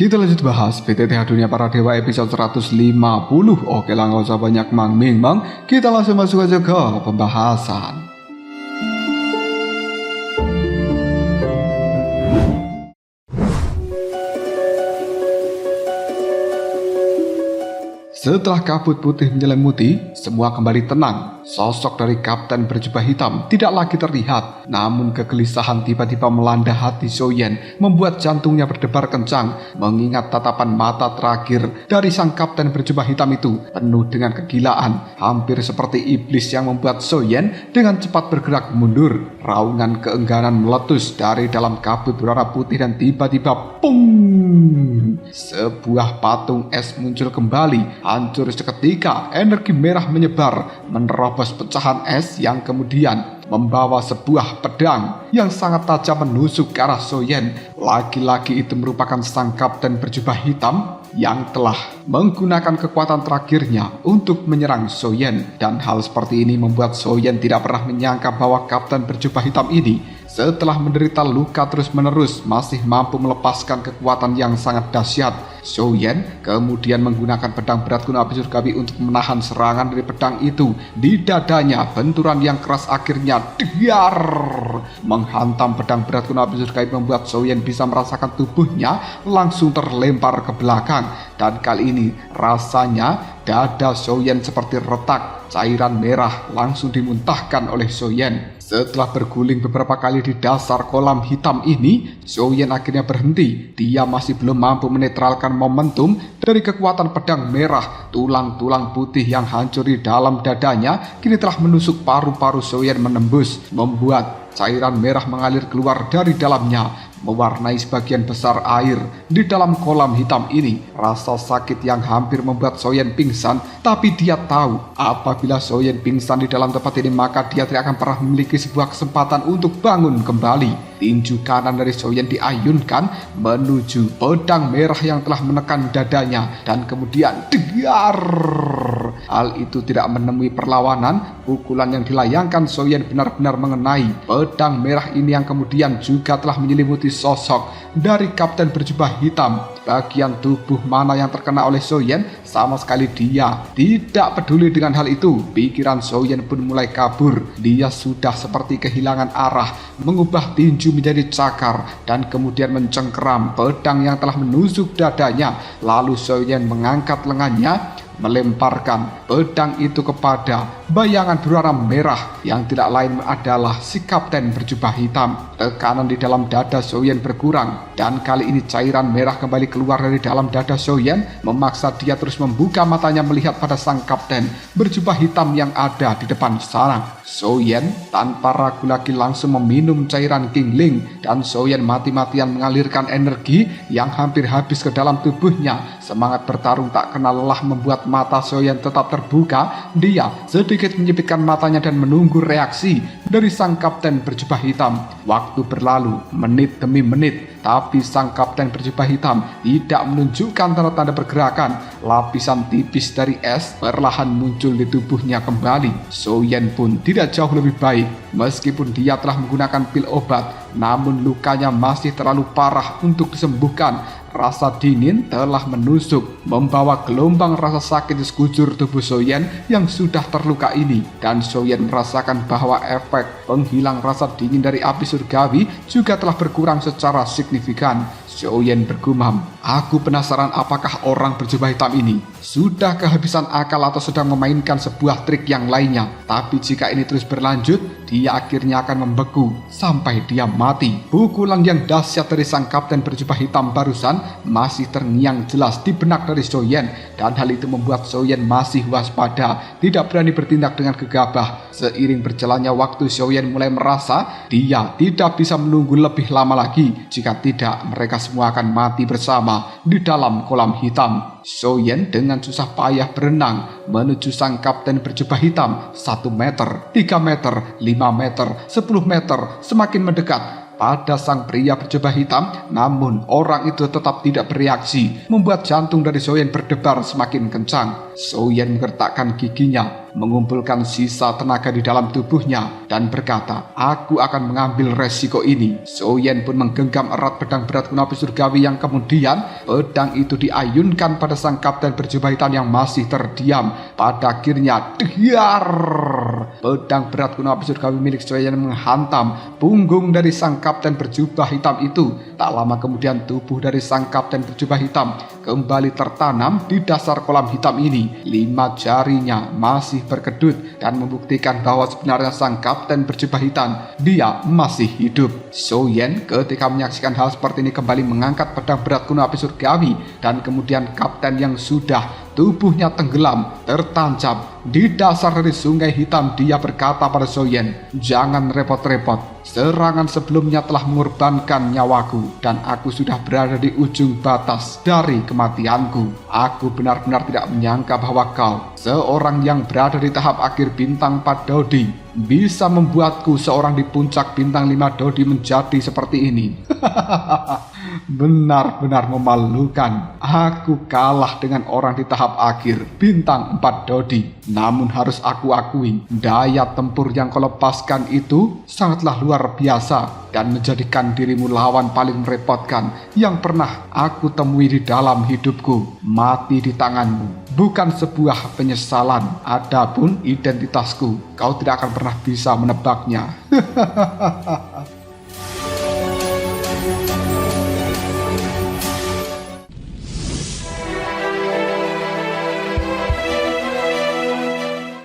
Kita lanjut bahas PTTH Dunia Para Dewa episode 150. Oke lah, gak usah banyak mang-ming mang, kita langsung masuk aja ke pembahasan. Setelah kabut putih menyelimuti, semua kembali tenang. Sosok dari kapten berjubah hitam tidak lagi terlihat. Namun kegelisahan tiba-tiba melanda hati Soyen, membuat jantungnya berdebar kencang. Mengingat tatapan mata terakhir dari sang kapten berjubah hitam itu penuh dengan kegilaan, hampir seperti iblis yang membuat Soyen dengan cepat bergerak mundur. Raungan keengganan meletus dari dalam kabut berwarna putih dan tiba-tiba pung! Sebuah patung es muncul kembali. Hancur seketika, energi merah menyebar, menerobos pecahan es yang kemudian membawa sebuah pedang yang sangat tajam menusuk ke arah Soyen. Laki-laki itu merupakan sang kapten berjubah hitam yang telah menggunakan kekuatan terakhirnya untuk menyerang Soyen. Dan hal seperti ini membuat Soyen tidak pernah menyangka bahwa kapten berjubah hitam ini setelah menderita luka terus-menerus masih mampu melepaskan kekuatan yang sangat dahsyat. Soyen kemudian menggunakan pedang berat kuno api surgawi untuk menahan serangan dari pedang itu. Di dadanya benturan yang keras akhirnya dar menghantam pedang berat kuno api surgawi, membuat Soyen bisa merasakan tubuhnya langsung terlempar ke belakang. Dan kali ini rasanya dada Soyen seperti retak. Cairan merah langsung dimuntahkan oleh Soyen. Setelah berguling beberapa kali di dasar kolam hitam ini, Soyen akhirnya berhenti. Dia masih belum mampu menetralkan momentum dari kekuatan pedang merah. Tulang-tulang putih yang hancur di dalam dadanya kini telah menusuk paru-paru Soyen menembus, membuat cairan merah mengalir keluar dari dalamnya, mewarnai sebagian besar air di dalam kolam hitam ini. Rasa sakit yang hampir membuat Soyen pingsan, tapi dia tahu apabila Soyen pingsan di dalam tempat ini maka dia tidak akan pernah memiliki sebuah kesempatan untuk bangun kembali. Tinju kanan dari Soyen diayunkan menuju pedang merah yang telah menekan dadanya dan kemudian degar. Hal itu tidak menemui perlawanan. Pukulan yang dilayangkan Soyen benar-benar mengenai pedang merah ini yang kemudian juga telah menyelimuti sosok dari kapten berjubah hitam. Bagian tubuh mana yang terkena oleh Soyen, sama sekali dia tidak peduli dengan hal itu. Pikiran Soyen pun mulai kabur. Dia sudah seperti kehilangan arah, mengubah tinju menjadi cakar dan kemudian mencengkeram pedang yang telah menusuk dadanya. Lalu Soyen mengangkat lengannya, melemparkan pedang itu kepada bayangan berwarna merah yang tidak lain adalah si kapten berjubah hitam. Tekanan di dalam dada Soyen berkurang dan kali ini cairan merah kembali keluar dari dalam dada Soyen, memaksa dia terus membuka matanya melihat pada sang kapten berjubah hitam yang ada di depan sana. Soyen tanpa ragu lagi langsung meminum cairan Qingling dan Soyen mati-matian mengalirkan energi yang hampir habis ke dalam tubuhnya. Semangat bertarung tak kenal lelah membuat mata Soyen tetap terbuka. Dia sedikit menyipitkan matanya dan menunggu reaksi dari sang kapten berjubah hitam. Waktu berlalu menit demi menit, tapi sang kapten berjubah hitam tidak menunjukkan tanda-tanda pergerakan. Lapisan tipis dari es perlahan muncul di tubuhnya kembali. Soyen pun tidak jauh lebih baik. Meskipun dia telah menggunakan pil obat, namun lukanya masih terlalu parah untuk disembuhkan. Rasa dingin telah menusuk, membawa gelombang rasa sakit di sekujur tubuh Soyen yang sudah terluka ini. Dan Soyen merasakan bahwa efek penghilang rasa dingin dari api surgawi juga telah berkurang secara signifikan. Soyen bergumam, "Aku penasaran apakah orang berjubah hitam ini sudah kehabisan akal atau sedang memainkan sebuah trik yang lainnya. Tapi jika ini terus berlanjut, dia akhirnya akan membeku sampai dia mati." Pukulan yang dahsyat dari sang kapten berjubah hitam barusan masih terngiang jelas di benak dari Soyen, dan hal itu membuat Soyen masih waspada, tidak berani bertindak dengan gegabah. Seiring berjalannya waktu, Soyen mulai merasa dia tidak bisa menunggu lebih lama lagi. Jika tidak, mereka semua akan mati bersama di dalam kolam hitam. Soyen dengan susah payah berenang menuju sang kapten berjubah hitam. 1 meter, 3 meter, 5 meter, 10 meter, semakin mendekat pada sang pria berjubah hitam. Namun orang itu tetap tidak bereaksi, membuat jantung dari Soyen berdebar semakin kencang. Soyen menggertakkan giginya mengumpulkan sisa tenaga di dalam tubuhnya dan berkata, "Aku akan mengambil resiko ini." Soyen pun menggenggam erat pedang berat kuno api surgawi yang kemudian pedang itu diayunkan pada sang kapten berjubah hitam yang masih terdiam. Pada akhirnya, diar! Pedang berat kuno api surgawi milik Soyen menghantam punggung dari sang kapten berjubah hitam itu. Tak lama kemudian tubuh dari sang kapten berjubah hitam kembali tertanam di dasar kolam hitam ini. 5 jarinya masih berkedut dan membuktikan bahwa sebenarnya sang kapten berjubah hitam dia masih hidup. Soyen ketika menyaksikan hal seperti ini kembali mengangkat pedang berat kuno api surgawi dan kemudian kapten yang sudah tubuhnya tenggelam tertancap di dasar dari sungai hitam. Dia berkata pada Soyen, "Jangan repot-repot. Serangan sebelumnya telah mengorbankan nyawaku dan aku sudah berada di ujung batas dari kematianku. Aku benar-benar tidak menyangka bahwa kau, seorang yang berada di tahap akhir bintang 4 Dodi, bisa membuatku seorang di puncak bintang 5 Dodi menjadi seperti ini." Benar-benar memalukan. Aku kalah dengan orang di tahap akhir bintang 4 Dodi. Namun harus aku akui, daya tempur yang kau lepaskan itu sangatlah luar biasa dan menjadikan dirimu lawan paling merepotkan yang pernah aku temui di dalam hidupku. Mati di tanganmu bukan sebuah penyesalan. Adapun identitasku, kau tidak akan pernah bisa menebaknya.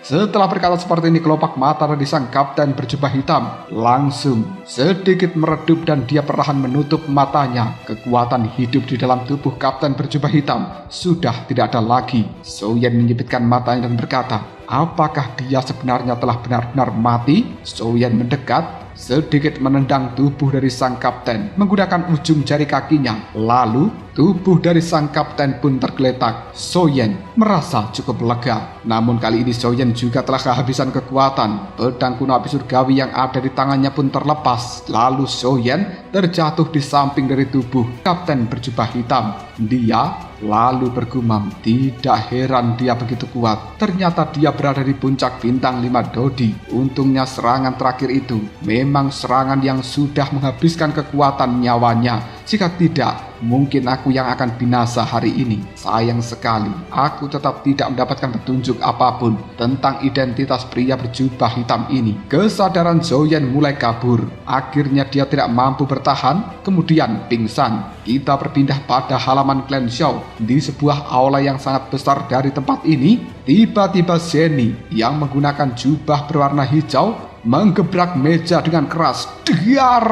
Setelah berkata seperti ini, kelopak mata dari sang kapten berjubah hitam langsung sedikit meredup dan dia perlahan menutup matanya. Kekuatan hidup di dalam tubuh kapten berjubah hitam sudah tidak ada lagi. Soyen menyipitkan matanya dan berkata, "Apakah dia sebenarnya telah benar-benar mati?" Soyen mendekat, sedikit menendang tubuh dari sang kapten menggunakan ujung jari kakinya. Lalu tubuh dari sang kapten pun tergeletak. Soyen merasa cukup lega. Namun kali ini Soyen juga telah kehabisan kekuatan. Pedang kuno api surgawi yang ada di tangannya pun terlepas. Lalu Soyen terjatuh di samping dari tubuh kapten berjubah hitam. Dia lalu bergumam, tidak heran dia begitu kuat. Ternyata dia berada di puncak bintang 5 Dodi. Untungnya serangan terakhir itu memang serangan yang sudah menghabiskan kekuatan nyawanya. Jika tidak, mungkin aku yang akan binasa hari ini. Sayang sekali, aku tetap tidak mendapatkan petunjuk apapun tentang identitas pria berjubah hitam ini. Kesadaran Soyen mulai kabur. Akhirnya dia tidak mampu bertahan, kemudian pingsan. Kita berpindah pada halaman klan Xiao. Di sebuah aula yang sangat besar dari tempat ini, tiba-tiba Zeni yang menggunakan jubah berwarna hijau menggebrak meja dengan keras. Diar!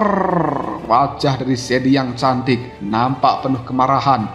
Wajah dari Zeni yang cantik nampak penuh kemarahan.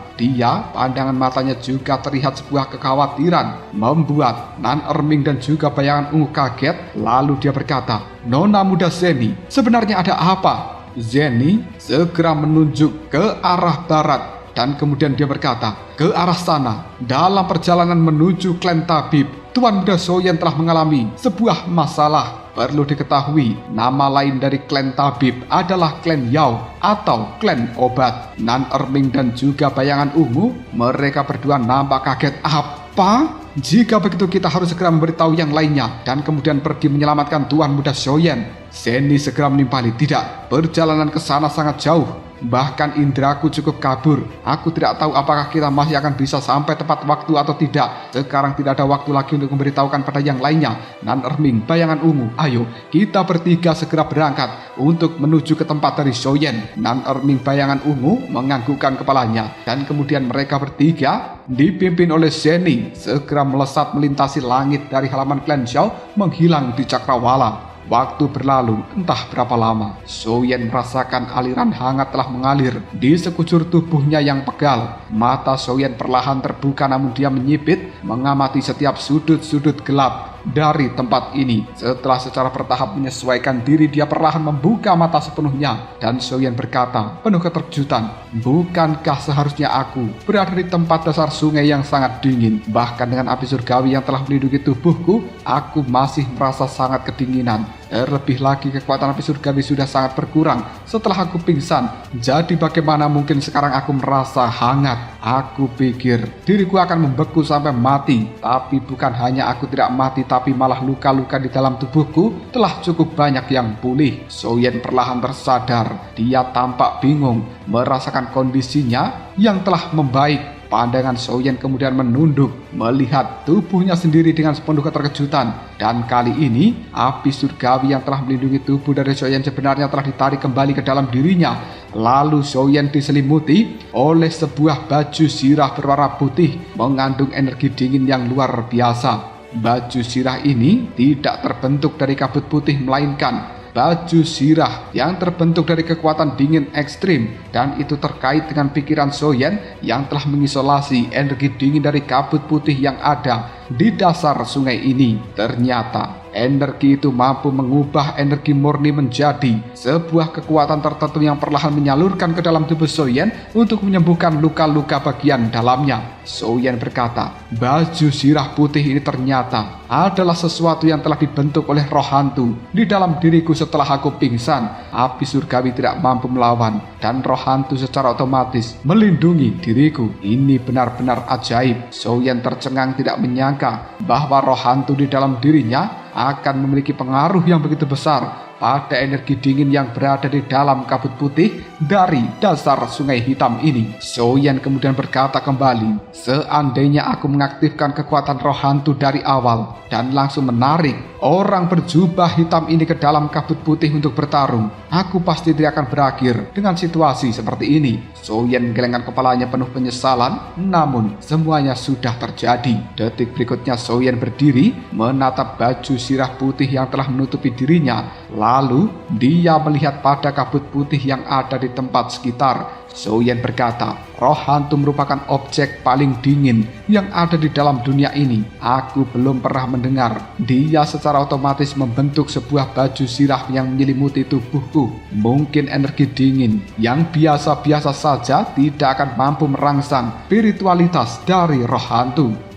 Pandangan matanya juga terlihat sebuah kekhawatiran, membuat Nan Erming dan juga bayangan ungu kaget. Lalu dia berkata, "Nona muda Zeni, sebenarnya ada apa?" Zeni segera menunjuk ke arah barat dan kemudian dia berkata, "Ke arah sana, dalam perjalanan menuju klan Tabib, Tuan Muda Soyen telah mengalami sebuah masalah. Perlu diketahui, nama lain dari klan Tabib adalah klan Yao atau klan obat." Nan Erming dan juga bayangan ungu, mereka berdua nampak kaget. "Apa? Jika begitu kita harus segera memberitahu yang lainnya dan kemudian pergi menyelamatkan Tuan Muda Soyen." Zeni segera menimpali, "Tidak, perjalanan ke sana sangat jauh. Bahkan indraku cukup kabur. Aku tidak tahu apakah kita masih akan bisa sampai tepat waktu atau tidak. Sekarang tidak ada waktu lagi untuk memberitahukan pada yang lainnya. Nan Erming, bayangan ungu, ayo kita bertiga segera berangkat untuk menuju ke tempat dari Soyen." Nan Erming, bayangan ungu menganggukkan kepalanya dan kemudian mereka bertiga dipimpin oleh Zeni segera melesat melintasi langit dari halaman klan Xiao menghilang di cakrawala. Waktu berlalu entah berapa lama. Soyen merasakan aliran hangat telah mengalir di sekujur tubuhnya yang pegal. Mata Soyen perlahan terbuka namun dia menyipit mengamati setiap sudut-sudut gelap dari tempat ini. Setelah secara bertahap menyesuaikan diri, dia perlahan membuka mata sepenuhnya dan Soyen berkata penuh keterkejutan, Bukankah seharusnya aku berada di tempat dasar sungai yang sangat dingin? Bahkan dengan api surgawi yang telah melindungi tubuhku, aku masih merasa sangat kedinginan. Terlebih lagi kekuatan api surgawi sudah sangat berkurang setelah aku pingsan. Jadi bagaimana mungkin sekarang aku merasa hangat? Aku pikir diriku akan membeku sampai mati. Tapi bukan hanya aku tidak mati, tapi malah luka-luka di dalam tubuhku telah cukup banyak yang pulih. Soyen perlahan tersadar. Dia tampak bingung merasakan kondisinya yang telah membaik. Pandangan Soyen kemudian menunduk, melihat tubuhnya sendiri dengan sepenuh keterkejutan. Dan kali ini, api surgawi yang telah melindungi tubuh dari Soyen sebenarnya telah ditarik kembali ke dalam dirinya. Lalu Soyen diselimuti oleh sebuah baju sirah berwarna putih, mengandung energi dingin yang luar biasa. Baju sirah ini tidak terbentuk dari kabut putih, melainkan baju sirah yang terbentuk dari kekuatan dingin ekstrim, dan itu terkait dengan pikiran Soyen yang telah mengisolasi energi dingin dari kabut putih yang ada di dasar sungai ini. Ternyata energi itu mampu mengubah energi murni menjadi sebuah kekuatan tertentu yang perlahan menyalurkan ke dalam tubuh Soyen untuk menyembuhkan luka-luka bagian dalamnya. Soyen berkata, baju sirah putih ini ternyata adalah sesuatu yang telah dibentuk oleh roh hantu di dalam diriku setelah aku pingsan. Api surgawi tidak mampu melawan dan roh hantu secara otomatis melindungi diriku. Ini benar-benar ajaib. Soyen tercengang, tidak menyangka bahwa roh hantu di dalam dirinya akan memiliki pengaruh yang begitu besar pada energi dingin yang berada di dalam kabut putih dari dasar sungai hitam ini. Soyen kemudian berkata kembali, seandainya aku mengaktifkan kekuatan roh hantu dari awal dan langsung menarik orang berjubah hitam ini ke dalam kabut putih untuk bertarung, aku pasti tidak akan berakhir dengan situasi seperti ini. Soyen menggelengkan kepalanya penuh penyesalan, namun semuanya sudah terjadi. Detik berikutnya Soyen berdiri menatap baju sirah putih yang telah menutupi dirinya. Lalu dia melihat pada kabut putih yang ada di tempat sekitar. Soyen berkata, roh hantu merupakan objek paling dingin yang ada di dalam dunia ini. Aku belum pernah mendengar dia secara otomatis membentuk sebuah baju sirah yang menyelimuti tubuhku. Mungkin energi dingin yang biasa-biasa saja tidak akan mampu merangsang spiritualitas dari roh hantu.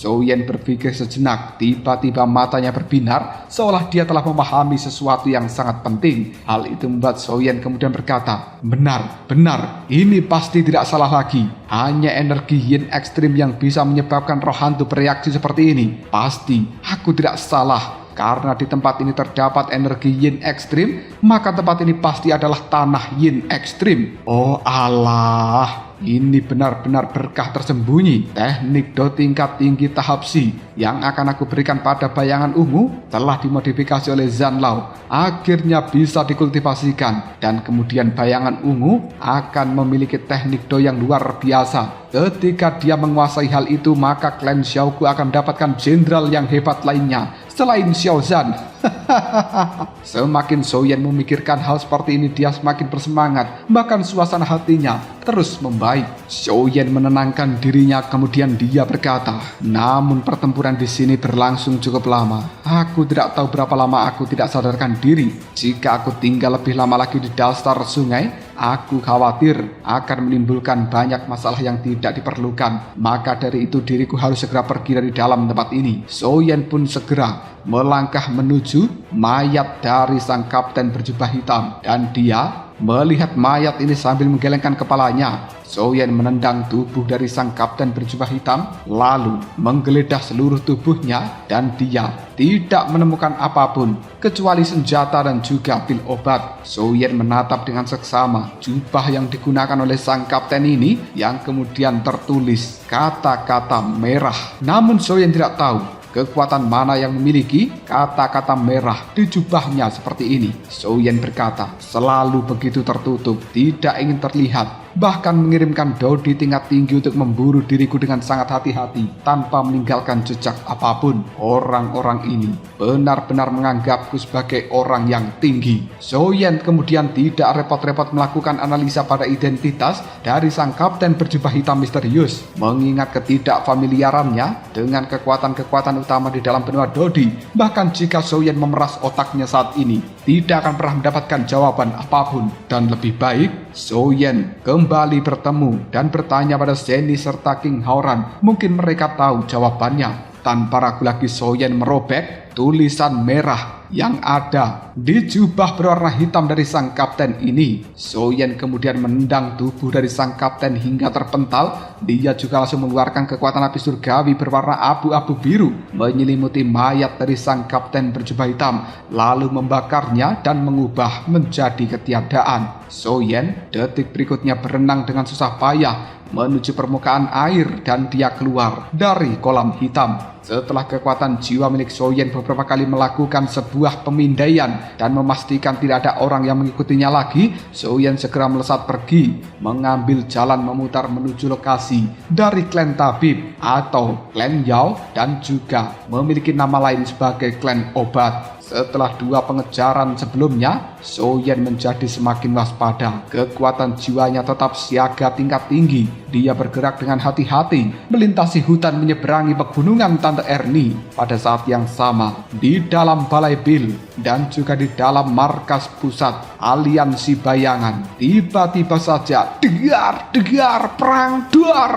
Soyen berpikir sejenak, tiba-tiba matanya berbinar seolah dia telah memahami sesuatu yang sangat penting. Hal itu membuat Soyen kemudian berkata, benar, ini pasti tidak salah lagi. Hanya energi yin ekstrim yang bisa menyebabkan roh hantu bereaksi seperti ini. Pasti, aku tidak salah. Karena di tempat ini terdapat energi yin ekstrim, maka tempat ini pasti adalah tanah yin ekstrim. Oh Allah, ini benar-benar berkah tersembunyi. Teknik do tingkat tinggi tahap C yang akan aku berikan pada bayangan ungu telah dimodifikasi oleh Zanlao. Akhirnya bisa dikultivasikan, dan kemudian bayangan ungu akan memiliki teknik do yang luar biasa. Ketika dia menguasai hal itu, maka klan Xiaoku akan mendapatkan jenderal yang hebat lainnya selain Xiao Zhan. Semakin Soyen memikirkan hal seperti ini, dia semakin bersemangat. Bahkan suasana hatinya terus membaik. Soyen menenangkan dirinya, kemudian dia berkata, namun pertempuran di sini berlangsung cukup lama. Aku tidak tahu berapa lama aku tidak sadarkan diri. Jika aku tinggal lebih lama lagi di dasar sungai, aku khawatir akan menimbulkan banyak masalah yang tidak diperlukan. Maka dari itu diriku harus segera pergi dari dalam tempat ini. Soyen pun segera melangkah menuju mayat dari sang kapten berjubah hitam, dan dia melihat mayat ini sambil menggelengkan kepalanya. Soyen menendang tubuh dari sang kapten berjubah hitam, lalu menggeledah seluruh tubuhnya, dan dia tidak menemukan apapun kecuali senjata dan juga pil obat. Soyen menatap dengan seksama jubah yang digunakan oleh sang kapten ini, yang kemudian tertulis kata-kata merah. Namun Soyen tidak tahu kekuatan mana yang memiliki kata-kata merah di jubahnya seperti ini. Soyen berkata, selalu begitu tertutup, tidak ingin terlihat. bahkan mengirimkan Dodi tingkat tinggi untuk memburu diriku dengan sangat hati-hati tanpa meninggalkan jejak apapun. Orang-orang ini benar-benar menganggapku sebagai orang yang tinggi. Soyen kemudian tidak repot-repot melakukan analisa pada identitas dari sang kapten berjubah hitam misterius. Mengingat ketidakfamiliarannya dengan kekuatan-kekuatan utama di dalam benua Dodi, bahkan jika Soyen memeras otaknya saat ini, tidak akan pernah mendapatkan jawaban apapun. Dan lebih baik Soyen kembali bertemu dan bertanya pada Zeni serta King Hauran. Mungkin mereka tahu jawabannya. Tanpa ragu lagi Soyen merobek tulisan merah yang ada di jubah berwarna hitam dari sang kapten ini. Soyen kemudian menendang tubuh dari sang kapten hingga terpental. Dia juga langsung mengeluarkan kekuatan api surgawi berwarna abu-abu biru, menyelimuti mayat dari sang kapten berjubah hitam, lalu membakarnya dan mengubah menjadi ketiadaan. Soyen detik berikutnya berenang dengan susah payah menuju permukaan air dan dia keluar dari kolam hitam. Setelah kekuatan jiwa milik Soyen beberapa kali melakukan sebuah pemindaian dan memastikan tidak ada orang yang mengikutinya lagi, Soyen segera melesat pergi, mengambil jalan memutar menuju lokasi dari klan Tabib atau klan Yao, dan juga memiliki nama lain sebagai klan Obat. Setelah 2 pengejaran sebelumnya, Soyen menjadi semakin waspada. Kekuatan jiwanya tetap siaga tingkat tinggi. Dia bergerak dengan hati-hati, melintasi hutan menyeberangi pegunungan Tante Ernie. Pada saat yang sama, di dalam Balai Bill dan juga di dalam markas pusat Aliansi Bayangan, tiba-tiba saja degar perang duar.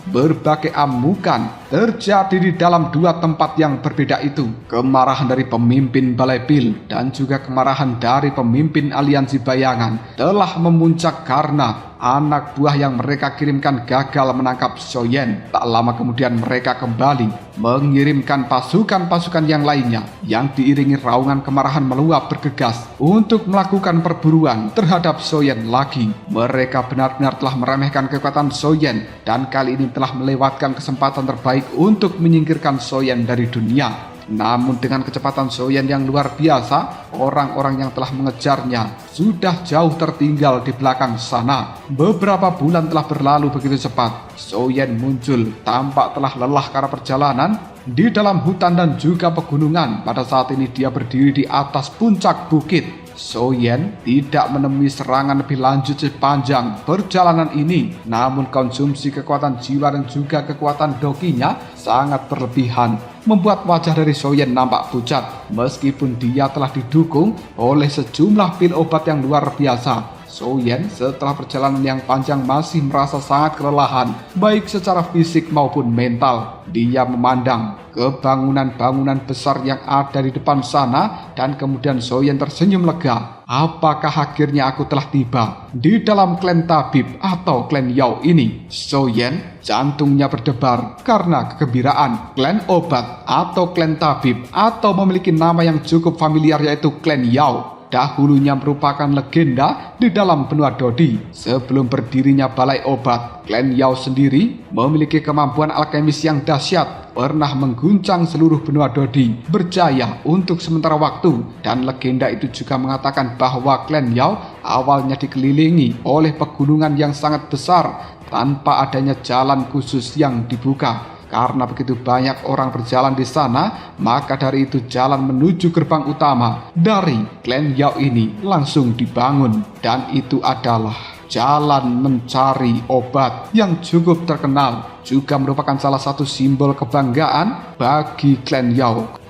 Berbagai amukan terjadi di dalam 2 tempat yang berbeda itu. Kemarahan dari pemimpin Balai Bill dan juga kemarahan dari pemimpin Aliansi Bayangan telah memuncak karena anak buah yang mereka kirimkan gagal menangkap Soyen. Tak lama kemudian mereka kembali mengirimkan pasukan-pasukan yang lainnya yang diiringi raungan kemarahan meluap bergegas untuk melakukan perburuan terhadap Soyen lagi. Mereka benar-benar telah meremehkan kekuatan Soyen dan kali ini telah melewatkan kesempatan terbaik untuk menyingkirkan Soyen dari dunia. Namun dengan kecepatan Soyen yang luar biasa, orang-orang yang telah mengejarnya sudah jauh tertinggal di belakang sana. Beberapa bulan telah berlalu begitu cepat. Soyen muncul, tampak telah lelah karena perjalanan di dalam hutan dan juga pegunungan. Pada saat ini dia berdiri di atas puncak bukit. Soyen tidak menemui serangan lebih lanjut sepanjang perjalanan ini. Namun konsumsi kekuatan jiwa dan juga kekuatan dokinya sangat berlebihan, membuat wajah dari Soyen nampak pucat. Meskipun dia telah didukung oleh sejumlah pil obat yang luar biasa, Soyen setelah perjalanan yang panjang masih merasa sangat kelelahan, baik secara fisik maupun mental. Dia memandang ke bangunan-bangunan besar yang ada di depan sana dan kemudian Soyen tersenyum lega. Apakah akhirnya aku telah tiba di dalam klan Tabib atau klan Yao ini? Soyen jantungnya berdebar karena kegembiraan. Klan Obat atau klan Tabib atau memiliki nama yang cukup familiar yaitu klan Yao, dahulunya merupakan legenda di dalam benua Dodi. Sebelum berdirinya Balai Obat, klan Yao sendiri memiliki kemampuan alkemis yang dahsyat, pernah mengguncang seluruh benua Dodi, berjaya untuk sementara waktu. Dan legenda itu juga mengatakan bahwa klan Yao awalnya dikelilingi oleh pegunungan yang sangat besar tanpa adanya jalan khusus yang dibuka. Karena begitu banyak orang berjalan di sana, maka dari itu jalan menuju gerbang utama dari klan Yao ini langsung dibangun. Dan itu adalah jalan mencari obat yang cukup terkenal, juga merupakan salah satu simbol kebanggaan bagi klan Yao.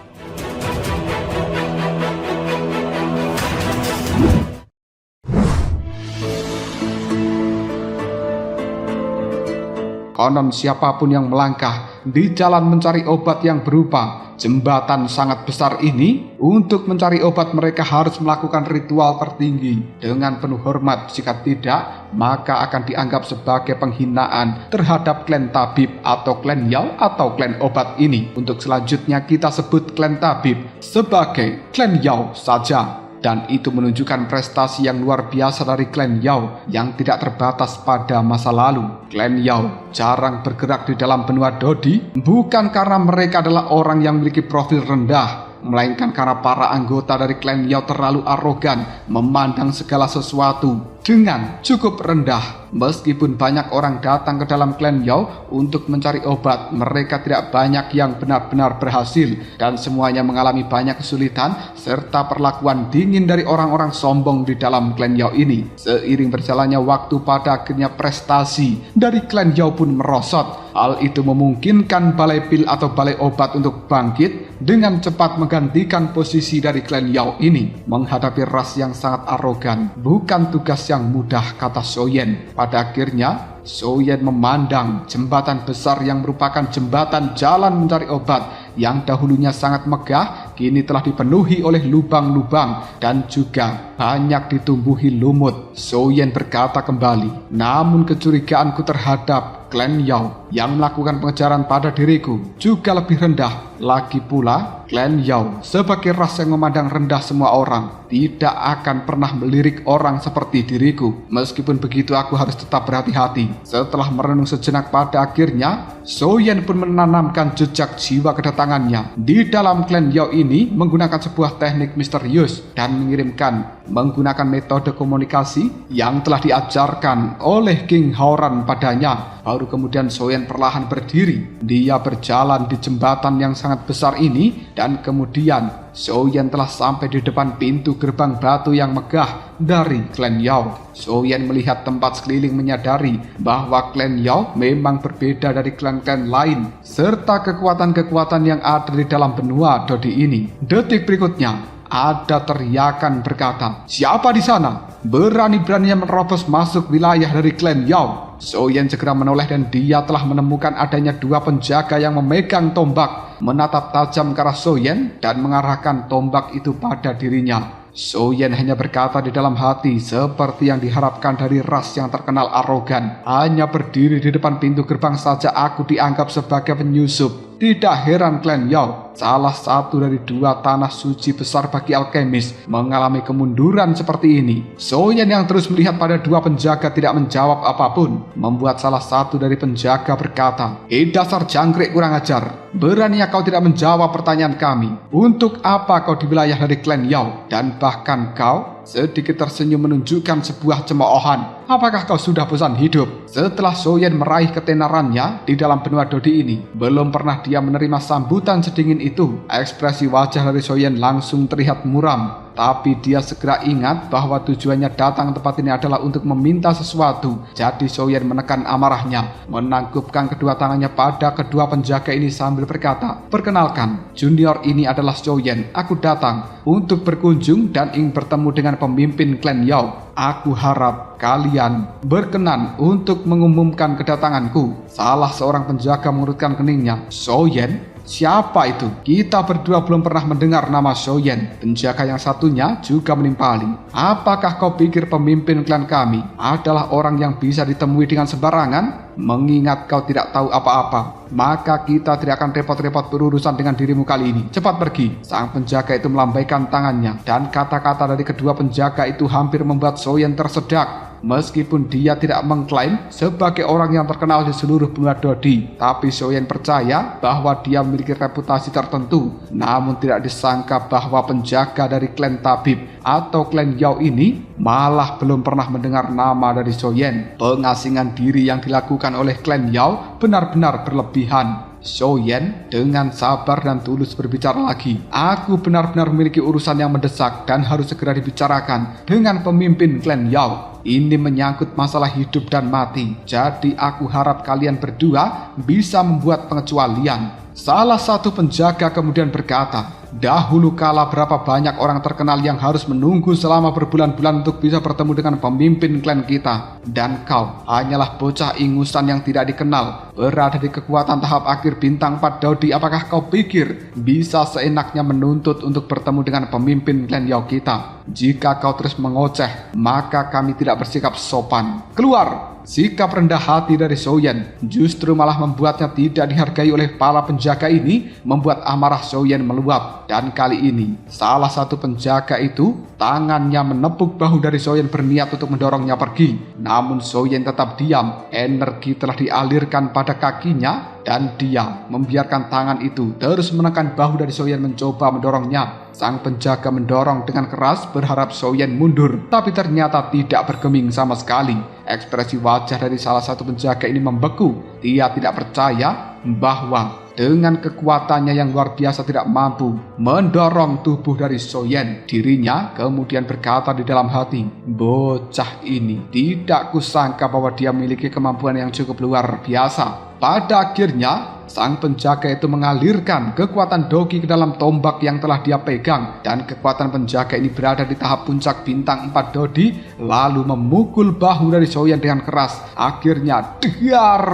Konon siapapun yang melangkah di jalan mencari obat yang berupa jembatan sangat besar ini, untuk mencari obat mereka harus melakukan ritual tertinggi dengan penuh hormat. Jika tidak, maka akan dianggap sebagai penghinaan terhadap klan Tabib atau klan Yao atau klan Obat ini. Untuk selanjutnya kita sebut klan Tabib sebagai klan Yao saja. Dan itu menunjukkan prestasi yang luar biasa dari klan Yao yang tidak terbatas pada masa lalu. Klan Yao jarang bergerak di dalam benua Dodi, bukan karena mereka adalah orang yang memiliki profil rendah, melainkan karena para anggota dari klan Yao terlalu arogan, memandang segala sesuatu dengan cukup rendah. Meskipun banyak orang datang ke dalam klan Yao untuk mencari obat, mereka tidak banyak yang benar-benar berhasil dan semuanya mengalami banyak kesulitan serta perlakuan dingin dari orang-orang sombong di dalam klan Yao ini. Seiring berjalannya waktu, pada akhirnya prestasi dari klan Yao pun merosot. Hal itu memungkinkan balai pil atau balai obat untuk bangkit dengan cepat menggantikan posisi dari klan Yao ini. Menghadapi ras yang sangat arogan bukan tugas yang mudah, kata Shoyen. Pada akhirnya Shoyen memandang jembatan besar yang merupakan jembatan jalan mencari obat yang dahulunya sangat megah, kini telah dipenuhi oleh lubang-lubang dan juga banyak ditumbuhi lumut. Shoyen berkata kembali, namun kecurigaanku terhadap klan Yao yang melakukan pengejaran pada diriku juga lebih rendah. Lagi pula, klan Yao sebagai ras yang memandang rendah semua orang tidak akan pernah melirik orang seperti diriku. Meskipun begitu, aku harus tetap berhati-hati. Setelah merenung sejenak, pada akhirnya Shoyen pun menanamkan jejak jiwa kedatangannya di dalam klan Yao ini menggunakan sebuah teknik misterius dan mengirimkan menggunakan metode komunikasi yang telah diajarkan oleh King Haoran padanya. Baru kemudian Shoyen perlahan berdiri. Dia berjalan di jembatan yang sangat besar ini dan kemudian Shoyen telah sampai di depan pintu gerbang batu yang megah dari klan Yao. Shoyen melihat tempat sekeliling, menyadari bahwa klan Yao memang berbeda dari klan-klan lain serta kekuatan-kekuatan yang ada di dalam benua Dodi ini. Detik berikutnya ada teriakan berkata, "Siapa di sana? Berani-beraninya menerobos masuk wilayah dari klan Yao?" Shoyen segera menoleh dan dia telah menemukan adanya dua penjaga yang memegang tombak, menatap tajam ke arah Shoyen dan mengarahkan tombak itu pada dirinya. Shoyen hanya berkata di dalam hati seperti yang diharapkan dari ras yang terkenal arogan. Hanya berdiri di depan pintu gerbang saja aku dianggap sebagai penyusup. Tidak heran klan Yao, salah satu dari dua tanah suci besar bagi alkemis, mengalami kemunduran seperti ini. Shoyen yang terus melihat pada dua penjaga tidak menjawab apapun, membuat salah satu dari penjaga berkata, dasar jangkrik kurang ajar. Beraninya kau tidak menjawab pertanyaan kami. Untuk apa kau di wilayah dari klan Yao? Dan bahkan kau sedikit tersenyum menunjukkan sebuah cemoohan. Apakah kau sudah bosan hidup? Setelah Shoyen meraih ketenarannya di dalam benua Dodi ini, belum pernah dia menerima sambutan sedingin itu. Ekspresi wajah dari Shoyen langsung terlihat muram. Tapi dia segera ingat bahwa tujuannya datang ke tempat ini adalah untuk meminta sesuatu. Jadi Shoyen menekan amarahnya, menangkupkan kedua tangannya pada kedua penjaga ini sambil berkata, "Perkenalkan, junior ini adalah Shoyen. Aku datang untuk berkunjung dan ingin bertemu dengan pemimpin klan Yao. Aku harap kalian berkenan untuk mengumumkan kedatanganku." Salah seorang penjaga mengerutkan keningnya. "Shoyen? Siapa itu? Kita berdua belum pernah mendengar nama Shoyen." Penjaga yang satunya juga menimpali. "Apakah kau pikir pemimpin klan kami adalah orang yang bisa ditemui dengan sembarangan? Mengingat kau tidak tahu apa-apa, maka kita tidak akan repot-repot berurusan dengan dirimu kali ini. Cepat pergi." Sang penjaga itu melambaikan tangannya dan kata-kata dari kedua penjaga itu hampir membuat Shoyen tersedak. Meskipun dia tidak mengklaim sebagai orang yang terkenal di seluruh benua Dodi, tapi Shoyen percaya bahwa dia memiliki reputasi tertentu. Namun tidak disangka bahwa penjaga dari klan Tabib atau klan Yao ini malah belum pernah mendengar nama dari Shoyen. Pengasingan diri yang dilakukan oleh klan Yao benar-benar berlebihan. Shoyen dengan sabar dan tulus berbicara lagi. "Aku benar-benar memiliki urusan yang mendesak dan harus segera dibicarakan dengan pemimpin klan Yao. Ini menyangkut masalah hidup dan mati. Jadi aku harap kalian berdua bisa membuat pengecualian." Salah satu penjaga kemudian berkata, "Dahulu kala berapa banyak orang terkenal yang harus menunggu selama berbulan-bulan untuk bisa bertemu dengan pemimpin klan kita. Dan kau hanyalah bocah ingusan yang tidak dikenal, berada di kekuatan tahap akhir bintang 4 Dodi. Apakah kau pikir bisa seenaknya menuntut untuk bertemu dengan pemimpin klan Yao kita? Jika kau terus mengoceh, maka kami tidak bersikap sopan. Keluar!" Sikap rendah hati dari Shoyen justru malah membuatnya tidak dihargai oleh para penjaga ini, membuat amarah Shoyen meluap. Dan kali ini, salah satu penjaga itu tangannya menepuk bahu dari Shoyen berniat untuk mendorongnya pergi. Namun Shoyen tetap diam. Energi telah dialirkan pada kakinya dan dia membiarkan tangan itu terus menekan bahu dari Soyen mencoba mendorongnya. Sang penjaga mendorong dengan keras berharap Soyen mundur, tapi ternyata tidak bergeming sama sekali. Ekspresi wajah dari salah satu penjaga ini membeku. Dia tidak percaya bahwa dengan kekuatannya yang luar biasa tidak mampu mendorong tubuh dari Soyen. Dirinya kemudian berkata di dalam hati, bocah ini tidak kusangka bahwa dia memiliki kemampuan yang cukup luar biasa. Pada akhirnya, sang penjaga itu mengalirkan kekuatan Dogi ke dalam tombak yang telah dia pegang, dan kekuatan penjaga ini berada di tahap puncak bintang 4 Dodi, lalu memukul bahu dari Soyen dengan keras. Akhirnya, dar!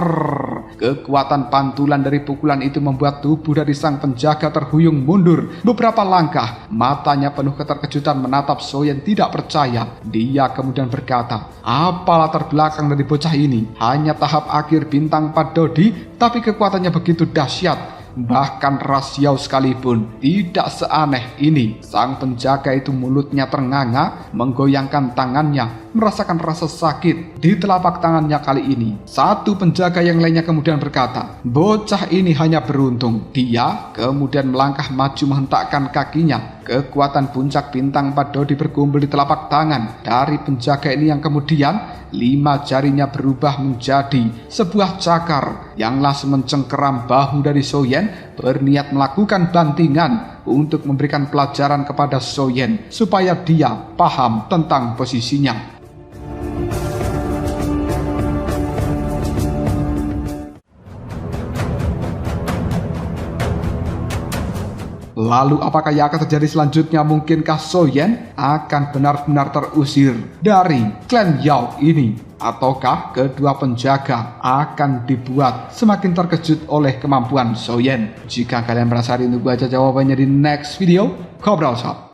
Kekuatan pantulan dari pukulan itu membuat tubuh dari sang penjaga terhuyung mundur beberapa langkah. Matanya penuh keterkejutan menatap Soyen tidak percaya. Dia kemudian berkata, apa latar belakang dari bocah ini? Hanya tahap akhir bintang 4 Dodi, tapi kekuatannya begitu dahsyat. Bahkan Xiao sekalipun tidak seaneh ini. Sang penjaga itu mulutnya ternganga, menggoyangkan tangannya, merasakan rasa sakit di telapak tangannya kali ini. Satu penjaga yang lainnya kemudian berkata, bocah ini hanya beruntung. Dia kemudian melangkah maju menghentakkan kakinya. Kekuatan puncak bintang 4 Dodi berkumpul di telapak tangan dari penjaga ini yang kemudian 5 jarinya berubah menjadi sebuah cakar yang langsung mencengkeram bahu dari Soyen, berniat melakukan bantingan untuk memberikan pelajaran kepada Soyen supaya dia paham tentang posisinya. Lalu apakah yang akan terjadi selanjutnya? Mungkinkah Soyen akan benar-benar terusir dari klan Yao ini? Ataukah kedua penjaga akan dibuat semakin terkejut oleh kemampuan Soyen? Jika kalian penasaran, tunggu aja jawabannya di next video. Ngobrol Shop.